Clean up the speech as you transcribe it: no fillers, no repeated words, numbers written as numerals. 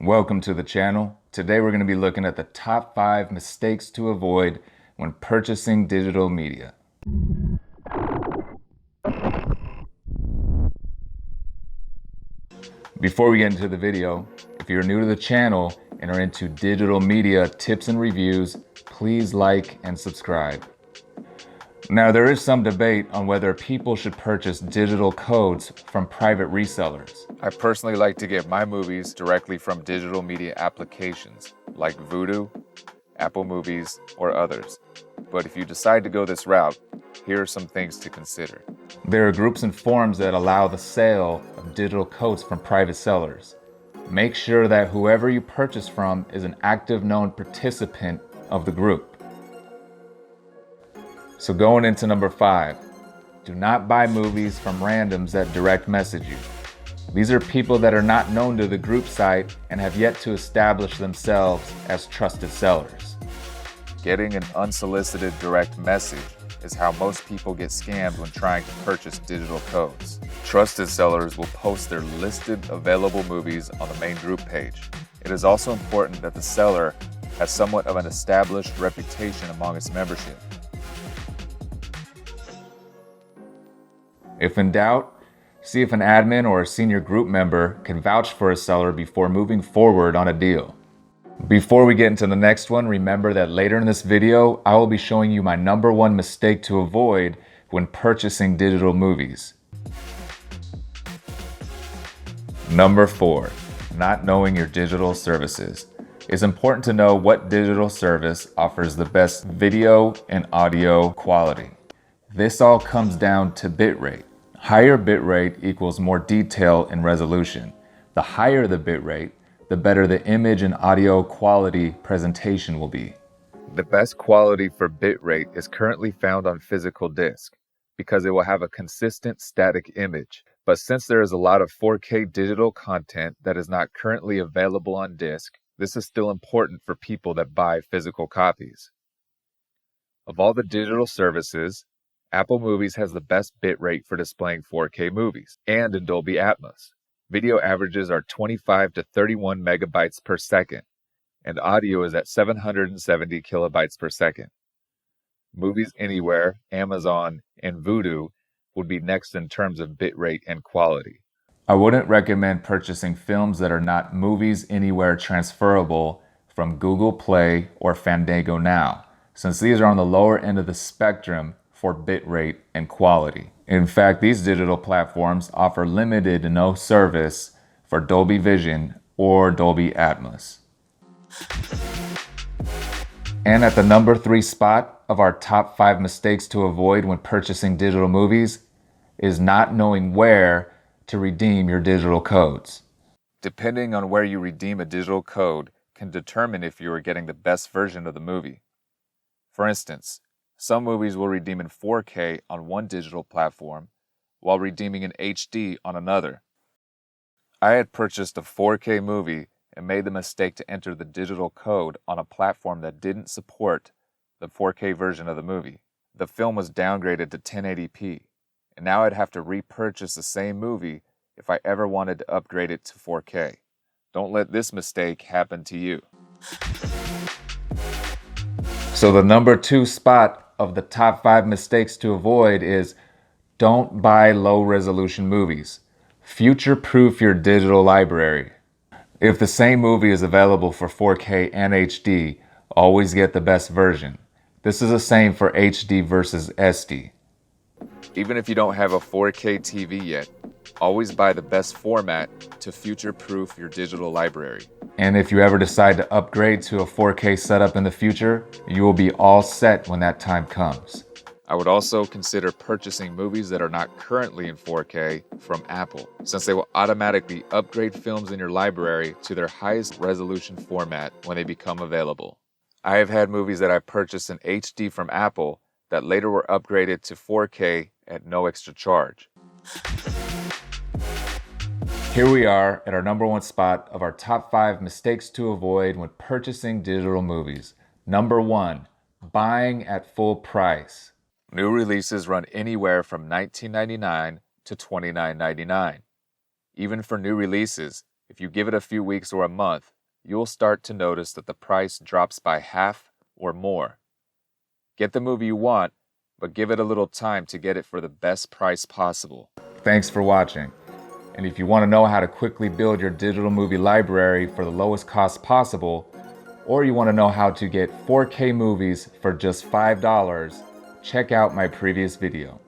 Welcome to the channel. Today we're going to be looking at the top 5 mistakes to avoid when purchasing digital media. Before we get into the video, if you're new to the channel and are into digital media tips and reviews, please like and subscribe. Now, there is some debate on whether people should purchase digital codes from private resellers. I personally like to get my movies directly from digital media applications like Vudu, Apple Movies, or others. But if you decide to go this route, here are some things to consider. There are groups and forums that allow the sale of digital codes from private sellers. Make sure that whoever you purchase from is an active known participant of the group. So going into number 5, do not buy movies from randoms that direct message you. These are people that are not known to the group site and have yet to establish themselves as trusted sellers. Getting an unsolicited direct message is how most people get scammed when trying to purchase digital codes. Trusted sellers will post their listed available movies on the main group page. It is also important that the seller has somewhat of an established reputation among its membership. If in doubt, see if an admin or a senior group member can vouch for a seller before moving forward on a deal. Before we get into the next one, remember that later in this video, I will be showing you my number 1 mistake to avoid when purchasing digital movies. Number 4, not knowing your digital services. It's important to know what digital service offers the best video and audio quality. This all comes down to bitrate. Higher bitrate equals more detail and resolution. The higher the bitrate, the better the image and audio quality presentation will be. The best quality for bitrate is currently found on physical disc because it will have a consistent static image. But since there is a lot of 4K digital content that is not currently available on disc, this is still important for people that buy physical copies. Of all the digital services, Apple Movies has the best bitrate for displaying 4K movies and in Dolby Atmos. Video averages are 25 to 31 megabytes per second, and audio is at 770 kilobytes per second. Movies Anywhere, Amazon, and Vudu would be next in terms of bitrate and quality. I wouldn't recommend purchasing films that are not Movies Anywhere transferable from Google Play or Fandango Now, since these are on the lower end of the spectrum for bitrate and quality. In fact, these digital platforms offer limited to no service for Dolby Vision or Dolby Atmos. And at the number 3 spot of our top 5 mistakes to avoid when purchasing digital movies is not knowing where to redeem your digital codes. Depending on where you redeem a digital code can determine if you are getting the best version of the movie. For instance, some movies will redeem in 4K on one digital platform, while redeeming in HD on another. I had purchased a 4K movie and made the mistake to enter the digital code on a platform that didn't support the 4K version of the movie. The film was downgraded to 1080p, and now I'd have to repurchase the same movie if I ever wanted to upgrade it to 4K. Don't let this mistake happen to you. So the number 2 spot of the top 5 mistakes to avoid is don't buy low-resolution movies. Future-proof your digital library. If the same movie is available for 4K and HD, always get the best version. This is the same for HD versus SD. Even if you don't have a 4K TV yet, always buy the best format to future-proof your digital library. And if you ever decide to upgrade to a 4K setup in the future, you will be all set when that time comes. I would also consider purchasing movies that are not currently in 4K from Apple, since they will automatically upgrade films in your library to their highest resolution format when they become available. I have had movies that I purchased in HD from Apple that later were upgraded to 4K at no extra charge. Here we are at our number 1 spot of our top 5 mistakes to avoid when purchasing digital movies. Number 1, buying at full price. New releases run anywhere from $19.99 to $29.99. Even for new releases, If you give it a few weeks or a month, you'll start to notice that the price drops by half or more. Get the movie you want, but give it a little time to get it for the best price possible. Thanks for watching. And if you want to know how to quickly build your digital movie library for the lowest cost possible, or you want to know how to get 4K movies for just $5, check out my previous video.